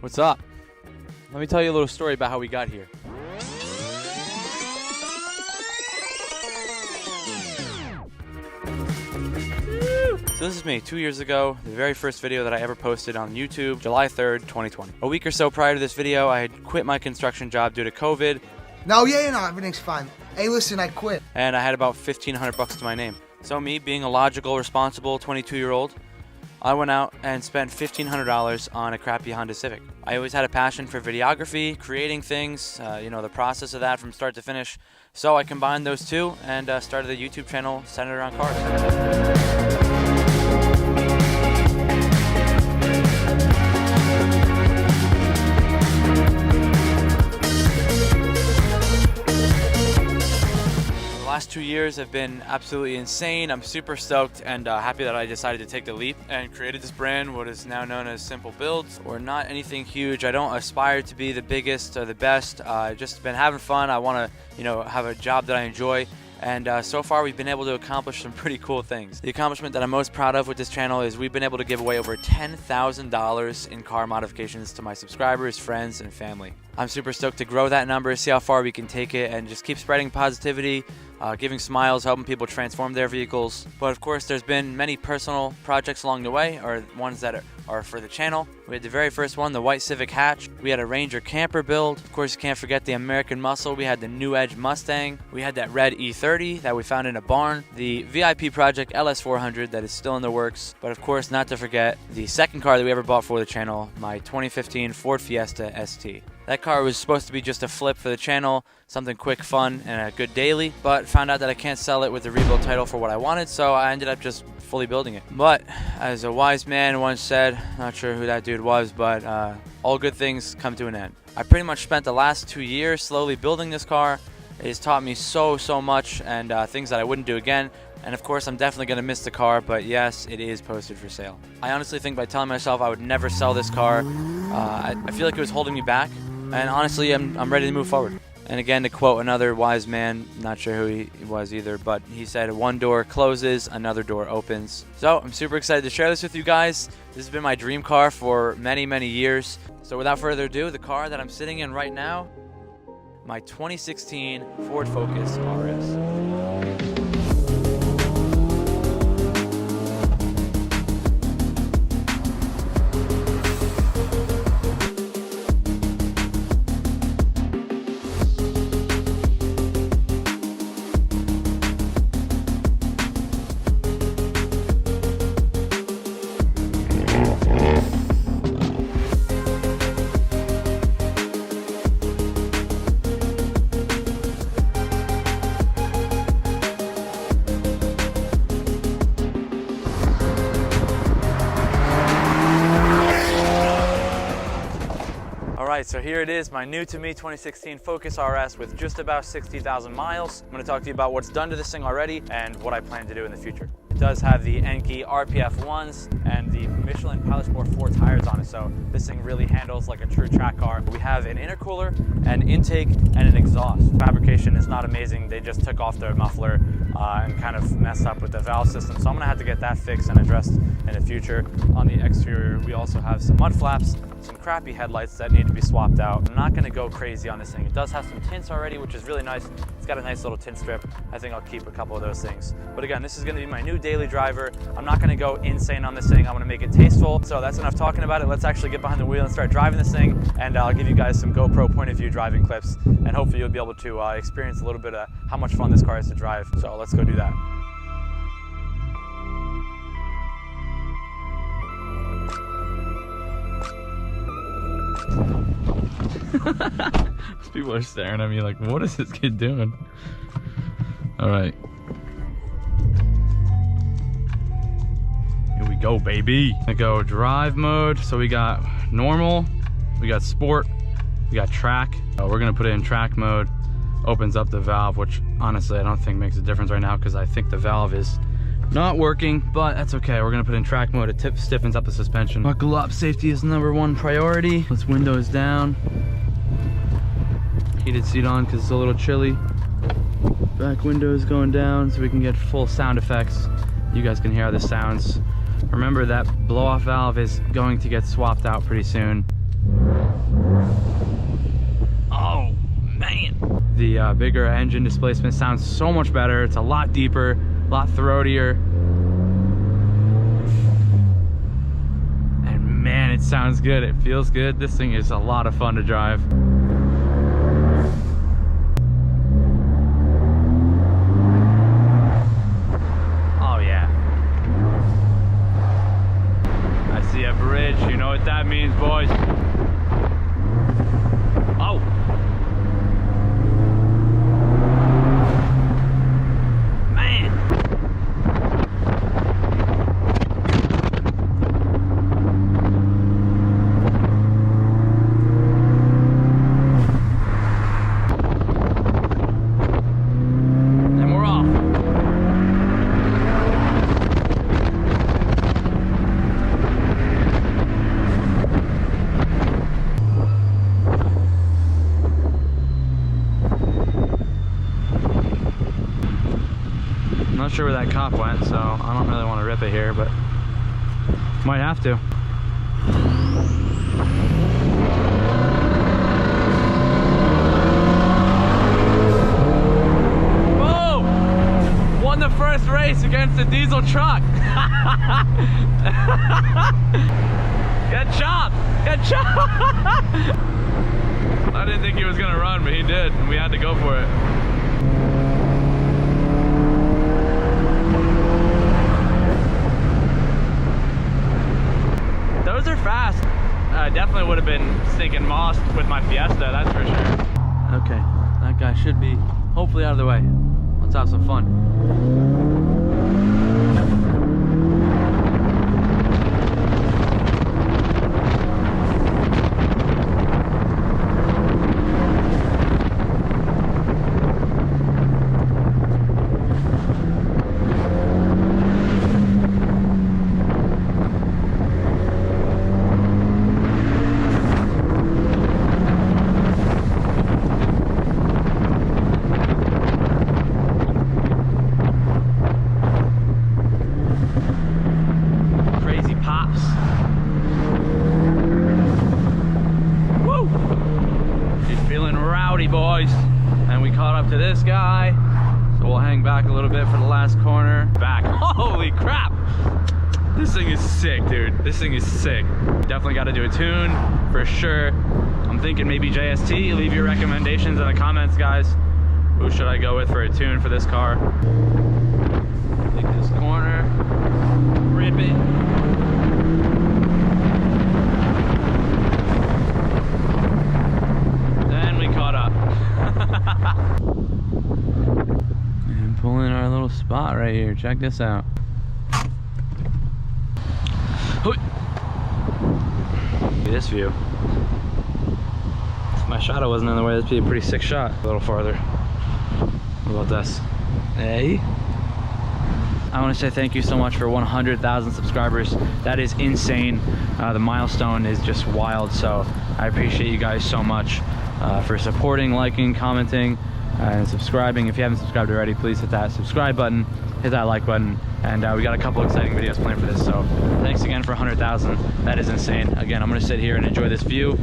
What's up? Let me tell you a little story about how we got here. So this is me 2 years ago, the very first video that I ever posted on YouTube, July 3rd, 2020. A week or so prior to this video, I had quit my construction job due to COVID. No, everything's fine. Hey, listen, I quit. And I had about $1,500 to my name. So me, being a logical, responsible 22-year-old, I went out and spent $1,500 on a crappy Honda Civic. I always had a passion for videography, creating things, the process of that from start to finish. So I combined those two and started a YouTube channel centered around cars. The last 2 years have been absolutely insane. I'm super stoked and happy that I decided to take the leap and created this brand, what is now known as Simple Builds. We're not anything huge. I don't aspire to be the biggest or the best. I've just been having fun. I want to, have a job that I enjoy. And so far, we've been able to accomplish some pretty cool things. The accomplishment that I'm most proud of with this channel is we've been able to give away over $10,000 in car modifications to my subscribers, friends, and family. I'm super stoked to grow that number, see how far we can take it, and just keep spreading positivity, giving smiles, helping people transform their vehicles. But of course, there's been many personal projects along the way, or ones that are for the channel. We had the very first one, the white Civic hatch. We had a Ranger camper build. Of course, you can't forget the American Muscle. We had the New Edge Mustang. We had that red E30 that we found in a barn. The VIP project LS400 that is still in the works. But of course, not to forget the second car that we ever bought for the channel, my 2015 Ford Fiesta ST. That car was supposed to be just a flip for the channel, something quick, fun, and a good daily, but found out that I can't sell it with the rebuild title for what I wanted, so I ended up just fully building it. But as a wise man once said, not sure who that dude was, but all good things come to an end. I pretty much spent the last 2 years slowly building this car. It has taught me so much, and things that I wouldn't do again. And of course, I'm definitely going to miss the car, but yes, it is posted for sale. I honestly think by telling myself I would never sell this car, I feel like it was holding me back. And honestly, I'm ready to move forward. And again, to quote another wise man, not sure who he was either, but he said, one door closes, another door opens. So I'm super excited to share this with you guys. This has been my dream car for many years. So without further ado, the car that I'm sitting in right now, my 2016 Ford Focus RS. Alright, so here it is, my new to me 2016 Focus RS with just about 60,000 miles. I'm going to talk to you about what's done to this thing already and what I plan to do in the future. It does have the Enkei RPF 1s and the Michelin Pilot Sport 4 tires on it, so this thing really handles like a true track car. We have an intercooler, an intake, and an exhaust. Fabrication is not amazing. They just took off the muffler and kind of messed up with the valve system, so I'm going to have to get that fixed and addressed in the future. On the exterior, we also have some mud flaps, some crappy headlights that need to be swapped out. I'm not going to go crazy on this thing. It does have some tints already, which is really nice. It's got a nice little tint strip. I think I'll keep a couple of those things. But again, this is going to be my new daily driver. I'm not going to go insane on this thing. I'm going to make it tasteful. So that's enough talking about it. Let's actually get behind the wheel and start driving this thing. And I'll give you guys some GoPro point of view driving clips. And hopefully you'll be able to experience a little bit of how much fun this car is to drive. So let's go do that. People are staring at me like, what is this kid doing? All right. Here we go, baby. I go drive mode. So we got normal, we got sport, we got track. We're gonna put it in track mode. Opens up the valve, which honestly I don't think makes a difference right now because I think the valve is not working, but that's okay. We're gonna put in track mode. It stiffens up the suspension. Buckle up, safety is #1 priority. Let's windows down. Heated seat on because it's a little chilly. Back windows going down so we can get full sound effects. You guys can hear how this sounds. Remember that blow-off valve is going to get swapped out pretty soon. Oh, man. The bigger engine displacement sounds so much better. It's a lot deeper, a lot throatier. And man, it sounds good. It feels good. This thing is a lot of fun to drive. Oh yeah. I see a bridge. You know what that means, boys. Oh. Not sure where that cop went, so I don't really want to rip it here, but might have to. Boom! Won the first race against a diesel truck. Get chopped! Get chopped! I didn't think he was gonna run, but he did, and we had to go for it. Those are fast. Definitely would have been stinking mossed with my Fiesta, that's for sure. Okay, that guy should be hopefully out of the way. Let's have some fun. Boys, and we caught up to this guy, so we'll hang back a little bit for the last corner. Back. Holy crap, this thing is sick, dude. This thing is sick. Definitely got to do a tune for sure. I'm thinking maybe JST. Leave your recommendations in the comments, guys. Who should I go with for a tune for this car? Take this corner, rip it. And pulling our little spot right here. Check this out. This view. If my shadow wasn't in the way, that'd be a pretty sick shot. A little farther. What about this? Hey. I want to say thank you so much for 100,000 subscribers. That is insane. The milestone is just wild, so I appreciate you guys so much for supporting, liking, commenting, and subscribing. If you haven't subscribed already, please hit that subscribe button, hit that like button, and we got a couple exciting videos planned for this, so thanks again for 100,000. That is insane. Again, I'm going to sit here and enjoy this view.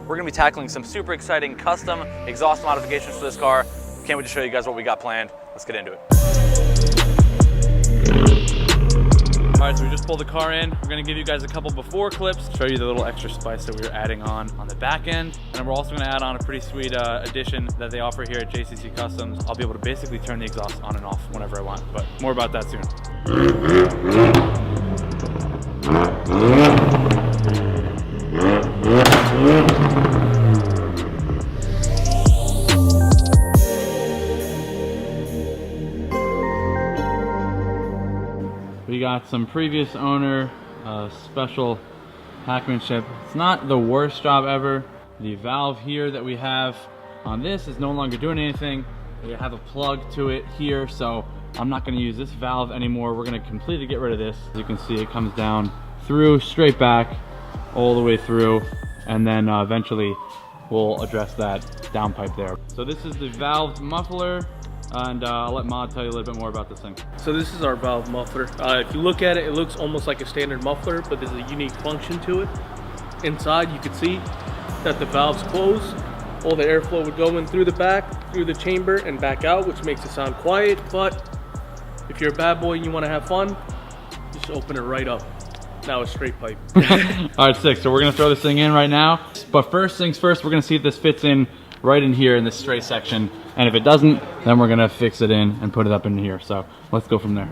We're gonna be tackling some super exciting custom exhaust modifications for this car. Can't wait to show you guys what we got planned. Let's get into it. All right, so we just pulled the car in. We're gonna give you guys a couple before clips, show you the little extra spice that we were adding on the back end. And we're also gonna add on a pretty sweet addition that they offer here at JCC Customs. I'll be able to basically turn the exhaust on and off whenever I want, but more about that soon. We got some previous owner special hackmanship. It's not the worst job ever. The valve here that we have on this is no longer doing anything. We have a plug to it here, so I'm not going to use this valve anymore. We're going to completely get rid of this. As you can see, it comes down through, straight back, all the way through, and then eventually we'll address that downpipe there. So this is the valve muffler, and I'll let Mod tell you a little bit more about this thing. So this is our valve muffler. If you look at it, it looks almost like a standard muffler, but there's a unique function to it. Inside, you can see that the valves close. All the airflow would go in through the back, through the chamber, and back out, which makes it sound quiet. But if you're a bad boy and you want to have fun, just open it right up. Now it's straight pipe. All right, sick. So we're gonna throw this thing in right now. But first things first, we're gonna see if this fits in right in here in this straight section. And if it doesn't, then we're gonna fix it in and put it up in here. So let's go from there.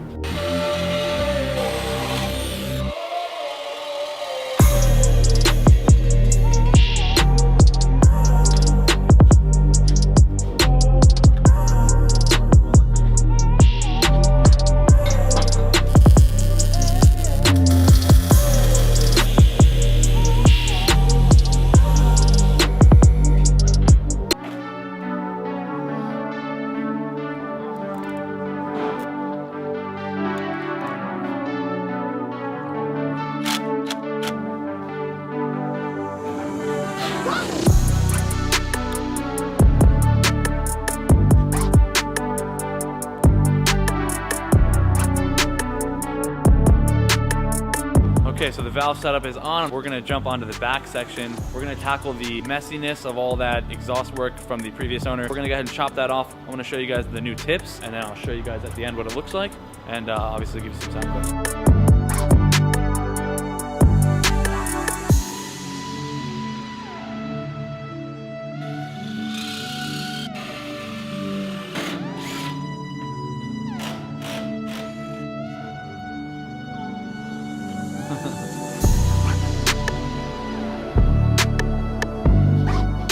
Okay, so the valve setup is on. We're gonna jump onto the back section. We're gonna tackle the messiness of all that exhaust work from the previous owner. We're gonna go ahead and chop that off. I'm gonna show you guys the new tips, and then I'll show you guys at the end what it looks like, and obviously give you some sound clips.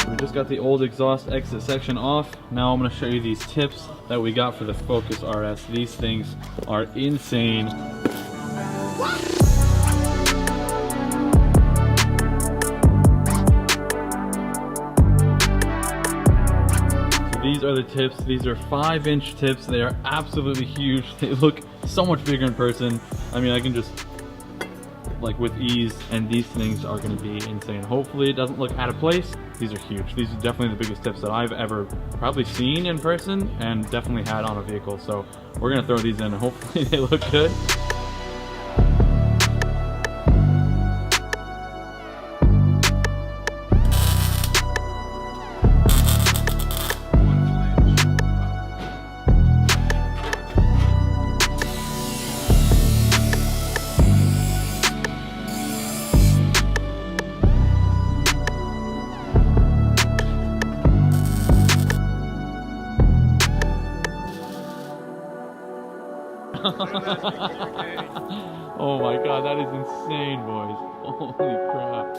We just got the old exhaust exit section off. Now I'm going to show you these tips that we got for the Focus RS. These things are insane. So these are the tips. These are 5-inch tips. They are absolutely huge. They look so much bigger in person. I mean, I can just like with ease, and these things are going to be insane. Hopefully it doesn't look out of place. These are huge. These are definitely the biggest tips that I've ever probably seen in person and definitely had on a vehicle. So we're going to throw these in and hopefully they look good. Oh my god, that is insane, boys. Holy crap.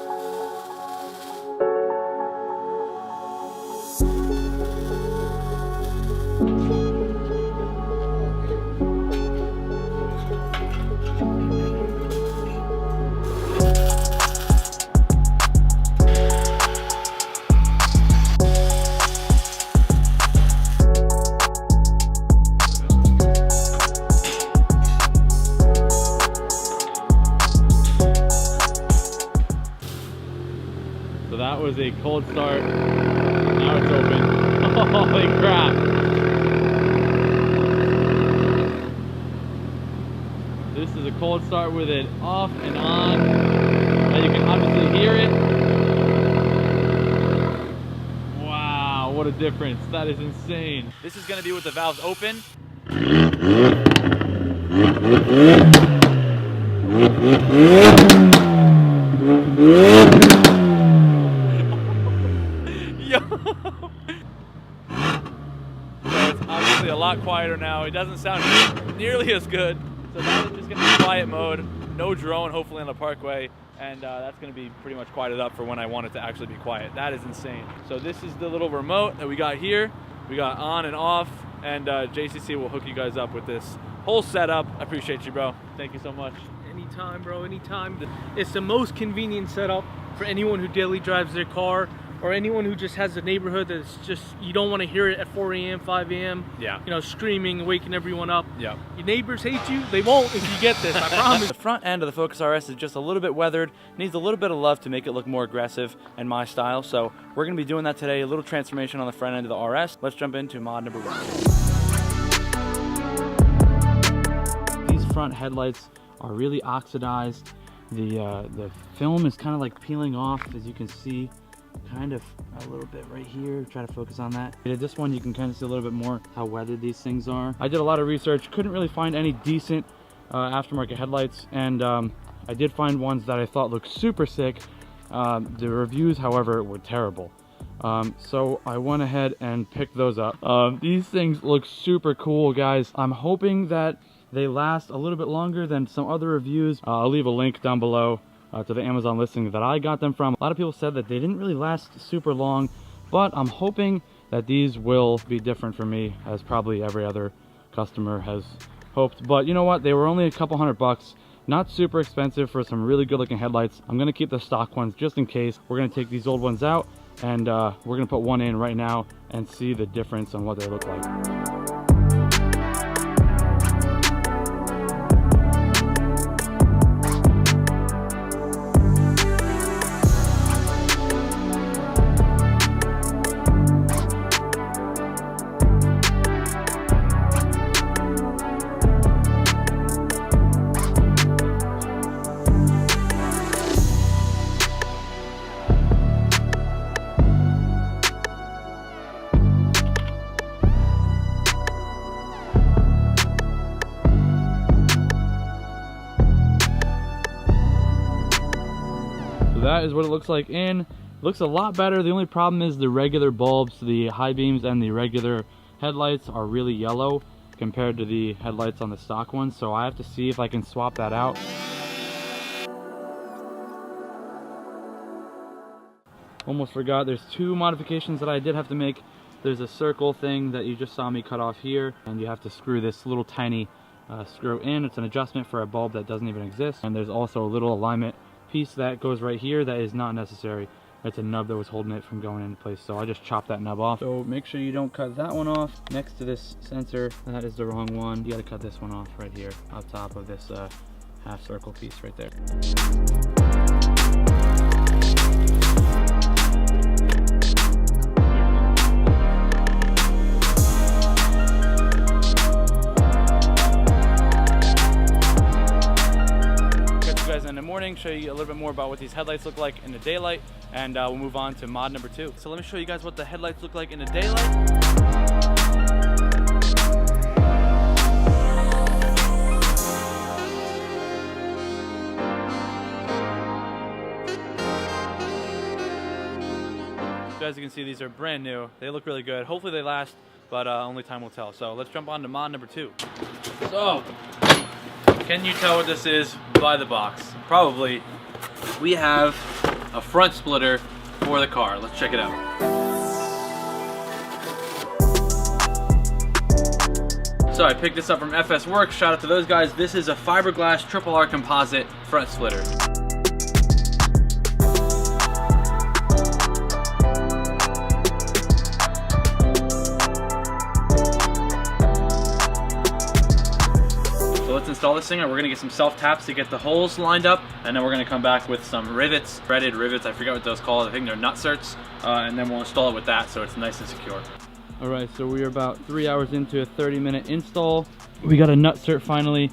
So that was a cold start. Now it's open. Holy crap. This is a cold start with it off and on. And you can obviously hear it. Wow, what a difference. That is insane. This is going to be with the valves open. It's obviously a lot quieter now. It doesn't sound nearly as good. So that is just going to be quiet mode. No drone, hopefully on the parkway. And that's going to be pretty much quieted up for when I want it to actually be quiet. That is insane. So this is the little remote that we got here. We got on and off. And JCC will hook you guys up with this whole setup. I appreciate you, bro. Thank you so much. Anytime, bro, anytime. It's the most convenient setup for anyone who daily drives their car or anyone who just has a neighborhood that's just, you don't want to hear it at 4 a.m., 5 a.m. Yeah. You know, screaming, waking everyone up. Yeah. Your neighbors hate you. They won't if you get this. I promise. The front end of the Focus RS is just a little bit weathered, needs a little bit of love to make it look more aggressive and my style. So we're going to be doing that today. A little transformation on the front end of the RS. Let's jump into mod number 1. These front headlights are really oxidized. The film is kind of like peeling off, as you can see, kind of a little bit right here. Try to focus on that. This one you can kind of see a little bit more how weathered these things are. I did a lot of research, couldn't really find any decent aftermarket headlights, and I did find ones that I thought looked super sick. The reviews, however, were terrible. So I went ahead and picked those up. These things look super cool, guys. I'm hoping that they last a little bit longer than some other reviews. I'll leave a link down below to the Amazon listing that I got them from. A lot of people said that they didn't really last super long, but I'm hoping that these will be different for me, as probably every other customer has hoped. But you know what? They were only a couple $100. Not super expensive for some really good looking headlights. I'm gonna keep the stock ones just in case. We're gonna take these old ones out, and we're gonna put one in right now and see the difference on what they look like. That is what it looks like in. Looks a lot better. The only problem is the regular bulbs, the high beams and the regular headlights are really yellow compared to the headlights on the stock ones. So I have to see if I can swap that out. Almost forgot, there's 2 modifications that I did have to make. There's a circle thing that you just saw me cut off here, and you have to screw this little tiny screw in. It's an adjustment for a bulb that doesn't even exist. And there's also a little alignment piece that goes right here that is not necessary. It's a nub that was holding it from going into place, so I just chopped that nub off. So make sure you don't cut that one off next to this sensor. That is the wrong one. You got to cut this one off right here on top of this half circle piece right there. In the morning, show you a little bit more about what these headlights look like in the daylight, and we'll move on to mod number 2. So let me show you guys what the headlights look like in the daylight. So as you can see, these are brand new. They look really good. Hopefully they last, but only time will tell. So let's jump on to mod number 2. So can you tell what this is by the box? Probably. We have a front splitter for the car. Let's check it out. So I picked this up from FS Works. Shout out to those guys. This is a fiberglass triple R composite front splitter. Let's install this thing, and we're gonna get some self taps to get the holes lined up, and then we're gonna come back with some rivets, threaded rivets. I forget what those called. I think they're nutserts, and then we'll install it with that so it's nice and secure. All right, so we are about 3 hours into a 30-minute install. We got a nutsert finally.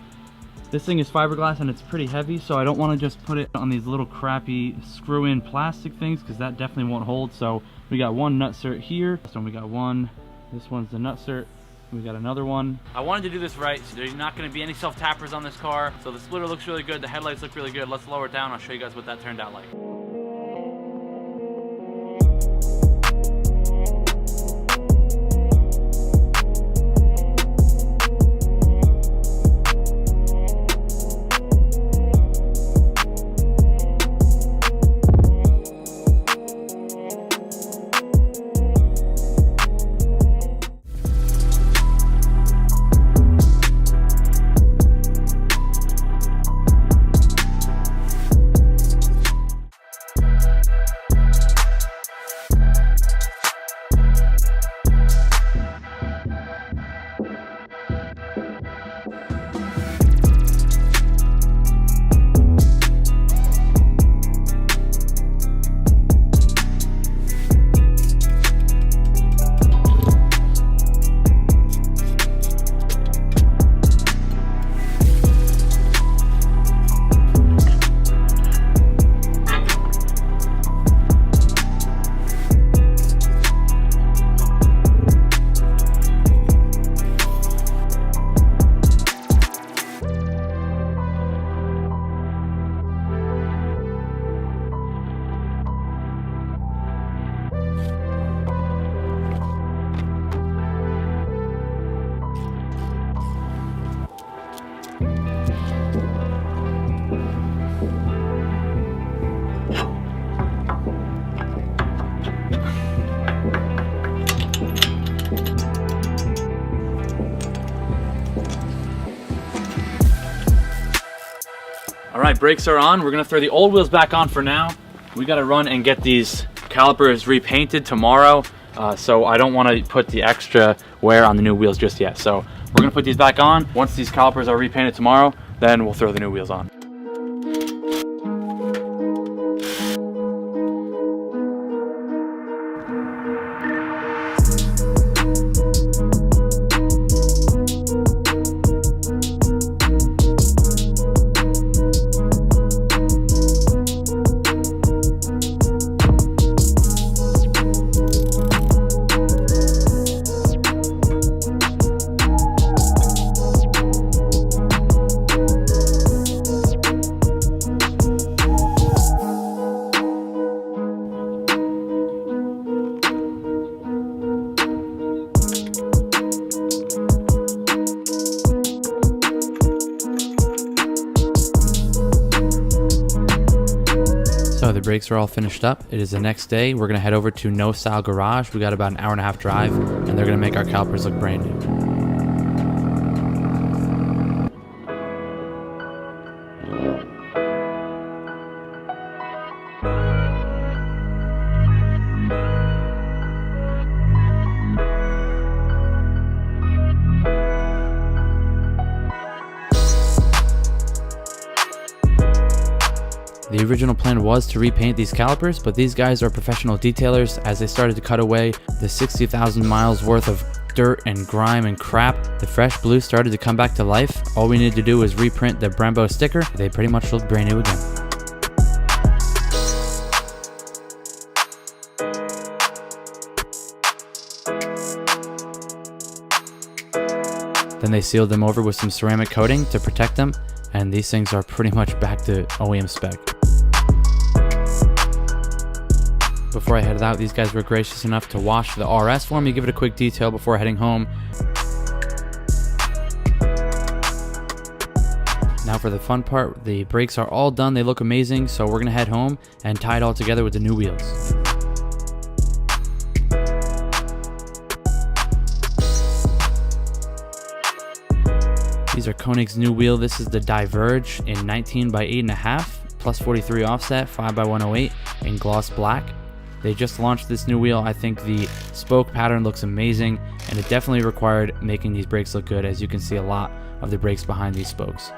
This thing is fiberglass and it's pretty heavy, so I don't want to just put it on these little crappy screw-in plastic things, because that definitely won't hold. So we got one nutsert here. So we got one. This one's the nutsert. We got another one. I wanted to do this right, so there's not going to be any self-tappers on this car. So the splitter looks really good, the headlights look really good. Let's lower it down, I'll show you guys what that turned out like. right, brakes are on. We're gonna throw the old wheels back on for now. We gotta run and get these calipers repainted tomorrow. So I don't wanna put the extra wear on the new wheels just yet. So we're gonna put these back on. Once these calipers are repainted tomorrow, then we'll throw the new wheels on. So the brakes are all finished up. It is the next day. We're gonna head over to No Style Garage. We got about an hour-and-a-half drive, and they're gonna make our calipers look brand new. The original plan was to repaint these calipers, but these guys are professional detailers. As they started to cut away the 60,000 miles worth of dirt and grime and crap, the fresh blue started to come back to life. All we needed to do was reprint the Brembo sticker. They pretty much look brand new again. Then they sealed them over with some ceramic coating to protect them, and these things are pretty much back to OEM spec. Before I headed out, these guys were gracious enough to wash the RS for me, give it a quick detail before heading home. Now for the fun part, the brakes are all done, they look amazing, so we're gonna head home and tie it all together with the new wheels. These are Koenig's new wheel. This is the Diverge in 19 by 8.5, plus 43 offset, 5 by 108 in gloss black. They just launched this new wheel. I think the spoke pattern looks amazing, and it definitely required making these brakes look good, as you can see a lot of the brakes behind these spokes.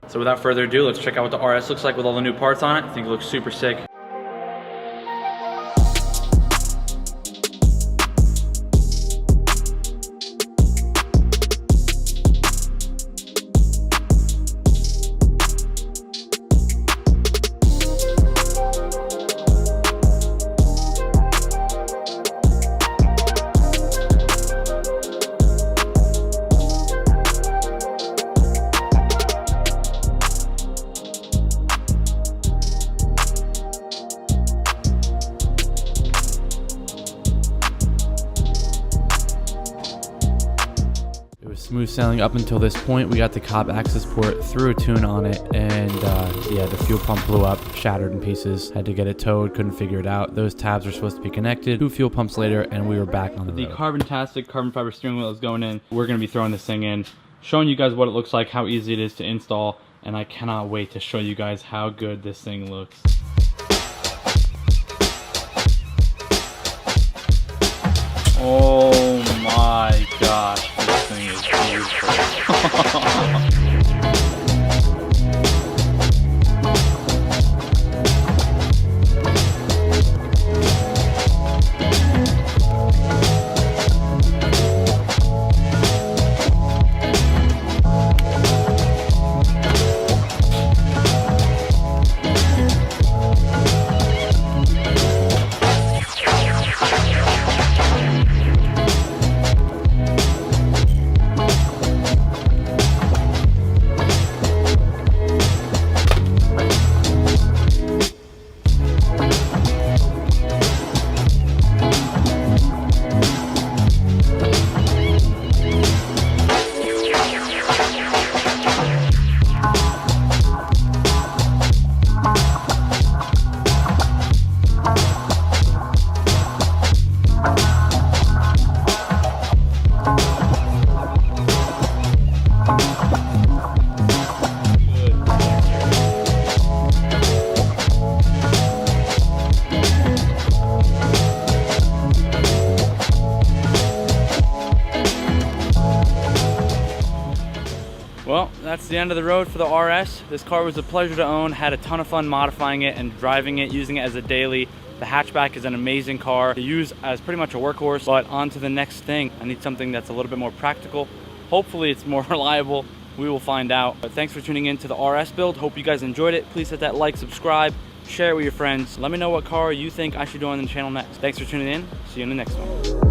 So without further ado, let's check out what the RS looks like with all the new parts on it. I think it looks super sick. Smooth sailing up until this point. We got the Cobb access port, threw a tune on it, and yeah, the fuel pump blew up, shattered in pieces. Had to get it towed, couldn't figure it out. Those tabs were supposed to be connected. 2 fuel pumps later, and we were back on the road. The Carbon-tastic carbon fiber steering wheel is going in. We're going to be throwing this thing in, showing you guys what it looks like, how easy it is to install, and I cannot wait to show you guys how good this thing looks. Oh my gosh, this thing is beautiful. Well, that's the end of the road for the RS. This car was a pleasure to own, had a ton of fun modifying it and driving it, using it as a daily. The hatchback is an amazing car to use as pretty much a workhorse, but on to the next thing. I need something that's a little bit more practical. Hopefully it's more reliable. We will find out. But thanks for tuning in to the RS build. Hope you guys enjoyed it. Please hit that like, subscribe, share it with your friends. Let me know what car you think I should do on the channel next. Thanks for tuning in. See you in the next one.